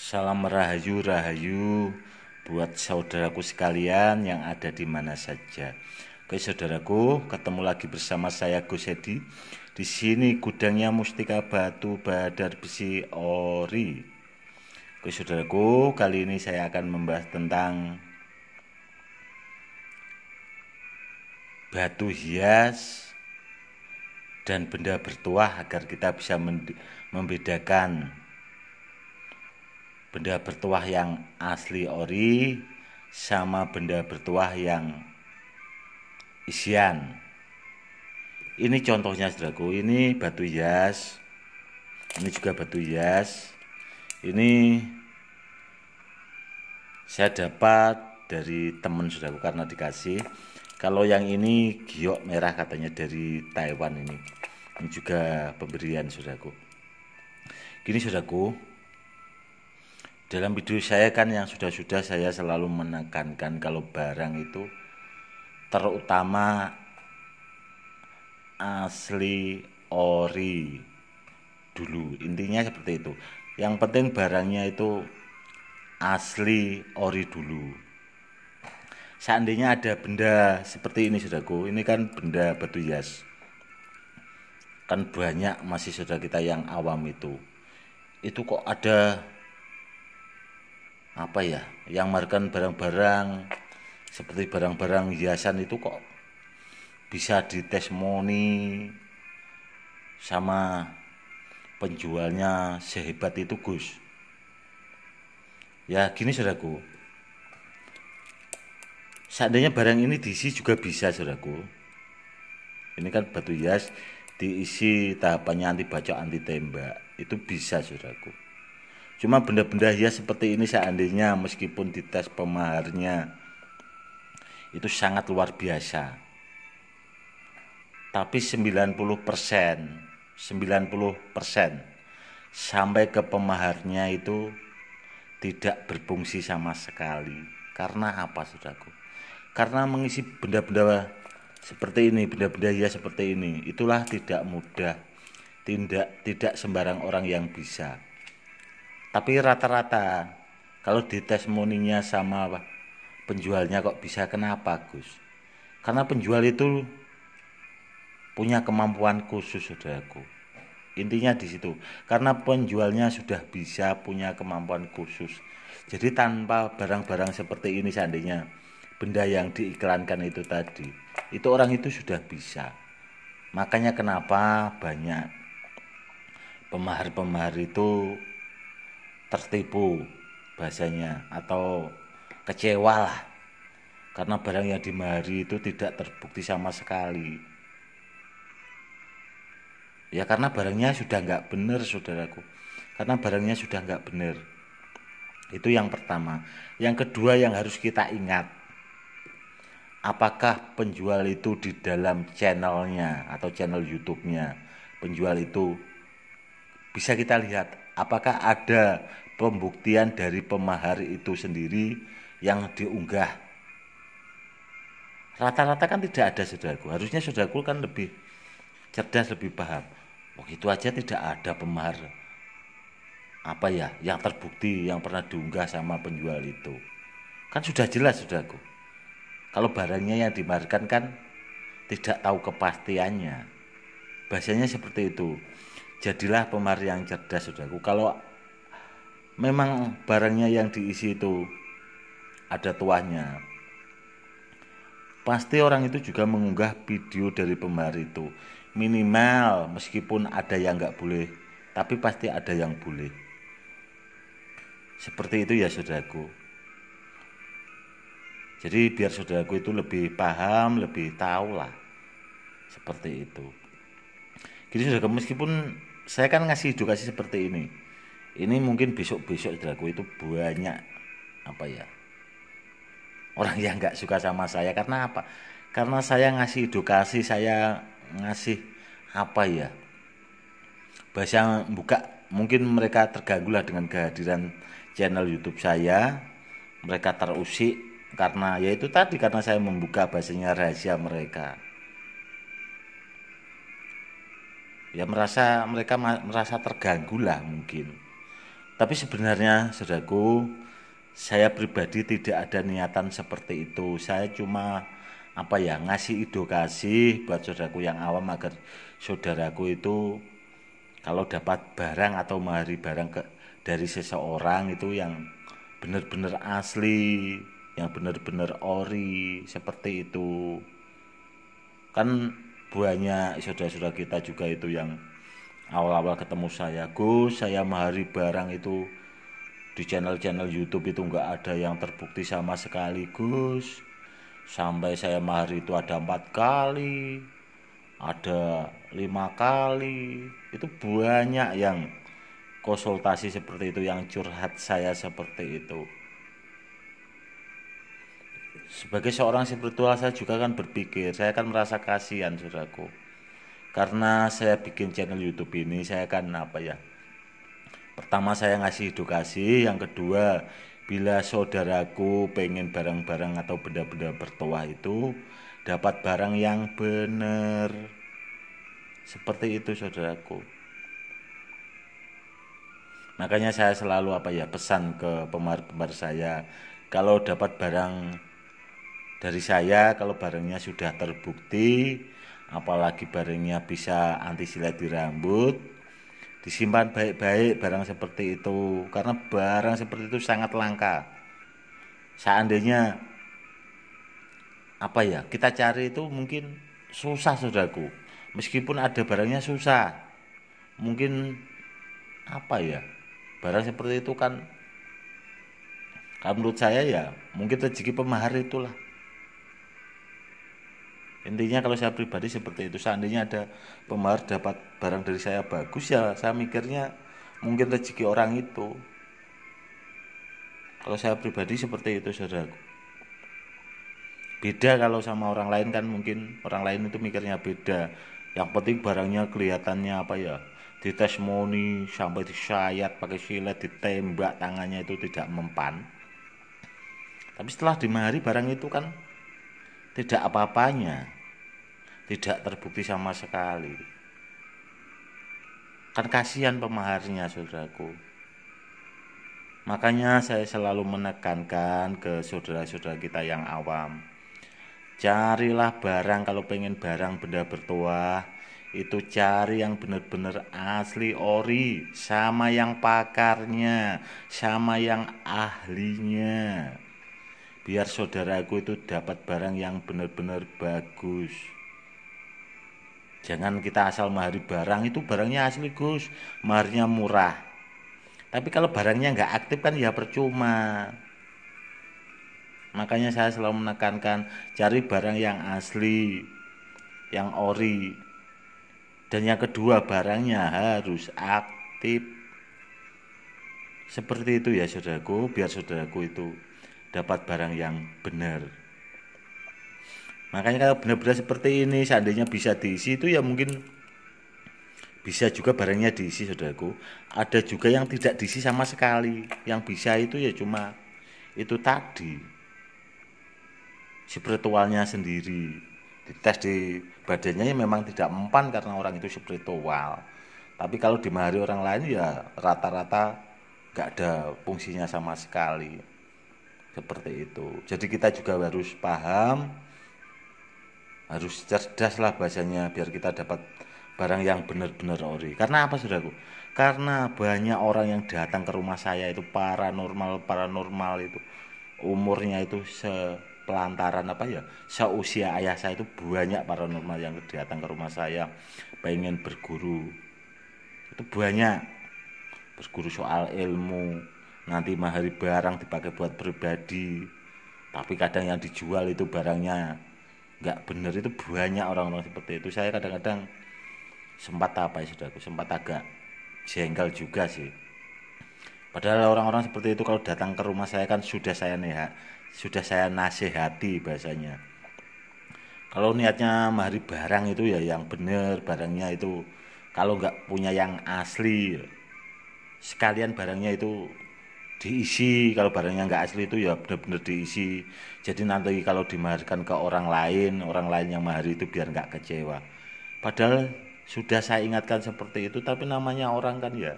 Salam rahayu rahayu buat saudaraku sekalian yang ada di mana saja. Oke saudaraku, ketemu lagi bersama saya Gus Edi. Di sini gudangnya Mustika Batu Badar Besi Ori. Oke saudaraku, kali ini saya akan membahas tentang batu hias dan benda bertuah agar kita bisa membedakan benda bertuah yang asli ori sama benda bertuah yang isian. Ini contohnya saudaraku, ini batu hias, ini juga batu hias. Ini saya dapat dari teman saudaraku karena dikasih. Kalau yang ini giok merah katanya dari Taiwan ini. Ini juga pemberian saudaraku. Gini saudaraku, dalam video saya kan yang sudah-sudah saya selalu menekankan kalau barang itu terutama asli ori dulu, intinya seperti itu. Yang penting barangnya itu asli ori dulu. Seandainya ada benda seperti ini saudaraku, ini kan benda batu hias, kan banyak masih saudara kita yang awam itu kok ada apa ya, yang markan barang-barang seperti barang-barang hiasan itu kok bisa ditestimoni sama penjualnya sehebat itu Gus. Ya gini saudaraku, seandainya barang ini diisi juga bisa saudaraku. Ini kan batu hias diisi tahapannya anti bacok anti tembak, itu bisa saudaraku. Cuma benda-benda hias seperti ini seandainya meskipun dites pemaharnya itu sangat luar biasa, tapi 90% sampai ke pemaharnya itu tidak berfungsi sama sekali. Karena apa saudaraku? Karena mengisi benda-benda seperti ini, benda-benda hias seperti ini, itulah tidak mudah, tidak sembarang orang yang bisa. Tapi rata-rata kalau ditestimoninya sama penjualnya kok bisa, kenapa Gus? Karena penjual itu punya kemampuan khusus saudaraku. Intinya di situ. Karena penjualnya sudah bisa punya kemampuan khusus. Jadi tanpa barang-barang seperti ini seandainya benda yang diiklankan itu tadi, itu orang itu sudah bisa. Makanya kenapa banyak pemahar-pemahar itu tertipu bahasanya atau kecewa lah, karena barang yang dimahari itu tidak terbukti sama sekali. Ya karena barangnya sudah nggak benar saudaraku, karena barangnya sudah nggak benar. Itu yang pertama. Yang kedua yang harus kita ingat, apakah penjual itu di dalam channelnya atau channel YouTube-nya penjual itu bisa kita lihat apakah ada pembuktian dari pemahar itu sendiri yang diunggah. Rata-rata kan tidak ada saudaraku. Harusnya saudaraku kan lebih cerdas, lebih paham. Begitu aja tidak ada pemahar apa ya yang terbukti yang pernah diunggah sama penjual itu. Kan sudah jelas saudaraku. Kalau barangnya yang dimaharkan kan tidak tahu kepastiannya. Bahasanya seperti itu. Jadilah pemahar yang cerdas saudaraku. Kalau memang barangnya yang diisi itu ada tuahnya, pasti orang itu juga mengunggah video dari pemahar itu. Minimal meskipun ada yang nggak boleh, tapi pasti ada yang boleh. Seperti itu ya saudaraku. Jadi biar saudaraku itu lebih paham, lebih tahu lah. Seperti itu. Jadi saudaraku, meskipun saya kan ngasih edukasi seperti ini, mungkin besok-besok saudaraku itu banyak apa ya, orang yang nggak suka sama saya. Karena apa? Karena saya ngasih edukasi, saya ngasih apa ya, bahasa buka, mungkin mereka terganggu lah dengan kehadiran channel YouTube saya. Mereka terusik karena ya itu tadi, karena saya membuka bahasanya rahasia mereka. Ya mereka merasa terganggu lah mungkin. Tapi sebenarnya saudaraku, saya pribadi tidak ada niatan seperti itu. Saya cuma ngasih edukasi buat saudaraku yang awam agar saudaraku itu kalau dapat barang atau mahari barang dari seseorang itu yang benar-benar asli, yang benar-benar ori, seperti itu. Kan banyak saudara-saudara kita juga itu yang awal-awal ketemu saya, Gus, saya mahari barang itu di channel-channel YouTube itu nggak ada yang terbukti sama sekali, Gus. Sampai saya mahari itu ada 4 kali, ada 5 kali. Itu banyak yang konsultasi seperti itu, yang curhat saya seperti itu. Sebagai seorang spiritual saya juga kan berpikir, saya kan merasa kasihan saudaraku. Karena saya bikin channel YouTube ini, saya kan pertama saya ngasih edukasi, yang kedua bila saudaraku pengen barang-barang atau benda-benda bertuah itu dapat barang yang benar. Seperti itu saudaraku. Makanya saya selalu pesan ke pemahar-pemahar saya, kalau dapat barang dari saya, kalau barangnya sudah terbukti, apalagi barangnya bisa anti silet di rambut, disimpan baik-baik barang seperti itu, karena barang seperti itu sangat langka. Seandainya kita cari itu mungkin susah saudaraku, meskipun ada barangnya susah, mungkin barang seperti itu kan kalau menurut saya ya mungkin rezeki pemahar itulah. Intinya kalau saya pribadi seperti itu, seandainya ada pemahar dapat barang dari saya bagus, ya saya mikirnya mungkin rezeki orang itu. Kalau saya pribadi seperti itu saudaraku. Beda kalau sama orang lain kan, mungkin orang lain itu mikirnya beda. Yang penting barangnya kelihatannya ditesmoni sampai disayat pakai silet, ditembak tangannya itu tidak mempan. Tapi setelah dimahari barang itu kan tidak apa-apanya, tidak terbukti sama sekali. Kan kasihan pemaharnya saudaraku. Makanya saya selalu menekankan ke saudara-saudara kita yang awam, carilah barang, kalau pengen barang benda bertuah itu cari yang benar-benar asli ori, sama yang pakarnya, sama yang ahlinya, biar saudaraku itu dapat barang yang benar-benar bagus. Jangan kita asal mahari barang, itu barangnya asli Gus, maharnya murah, tapi kalau barangnya nggak aktif kan ya percuma. Makanya saya selalu menekankan cari barang yang asli, yang ori. Dan yang kedua barangnya harus aktif. Seperti itu ya saudaraku, biar saudaraku itu dapat barang yang benar. Makanya kalau benar-benar seperti ini, seandainya bisa diisi itu ya mungkin bisa juga barangnya diisi saudaraku. Ada juga yang tidak diisi sama sekali. Yang bisa itu ya cuma itu tadi, spiritualnya sendiri. Dites di badannya ya memang tidak mempan karena orang itu spiritual. Tapi kalau dimahari orang lain ya rata-rata gak ada fungsinya sama sekali. Seperti itu. Jadi kita juga harus paham, harus cerdas lah bahasanya, biar kita dapat barang yang benar-benar ori. Karena apa saudaraku? Karena banyak orang yang datang ke rumah saya itu paranormal itu umurnya itu sepelantaran seusia ayah saya, itu banyak paranormal yang datang ke rumah saya pengen berguru. Itu banyak berguru soal ilmu, nanti mahari barang dipakai buat pribadi, tapi kadang yang dijual itu barangnya nggak bener. Itu banyak orang-orang seperti itu. Saya kadang-kadang sempat saudaraku, sempat agak jengkel juga sih. Padahal orang-orang seperti itu kalau datang ke rumah saya kan sudah saya nasihati bahasanya. Kalau niatnya mahari barang itu ya yang bener barangnya itu. Kalau nggak punya yang asli, sekalian barangnya itu diisi. Kalau barangnya nggak asli itu ya benar-benar diisi. Jadi nanti kalau dimaharkan ke orang lain yang mahari itu biar nggak kecewa. Padahal sudah saya ingatkan seperti itu, tapi namanya orang kan ya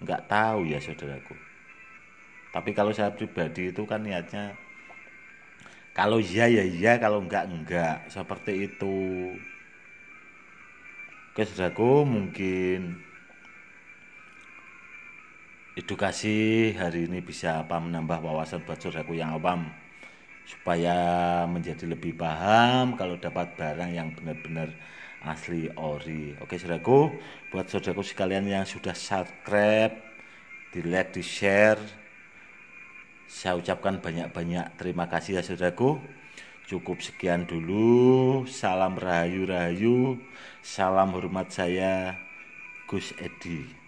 nggak tahu ya saudaraku. Tapi kalau saya pribadi itu kan niatnya kalau iya ya iya, kalau enggak seperti itu. Oke saudaraku, mungkin edukasi hari ini bisa menambah wawasan buat saudaraku yang awam, supaya menjadi lebih paham kalau dapat barang yang benar-benar asli ori. Oke saudaraku, buat saudaraku sekalian yang sudah subscribe, di like, di share, saya ucapkan banyak-banyak terima kasih ya saudaraku. Cukup sekian dulu. Salam rahayu-rahayu. Salam hormat saya, Gus Edi.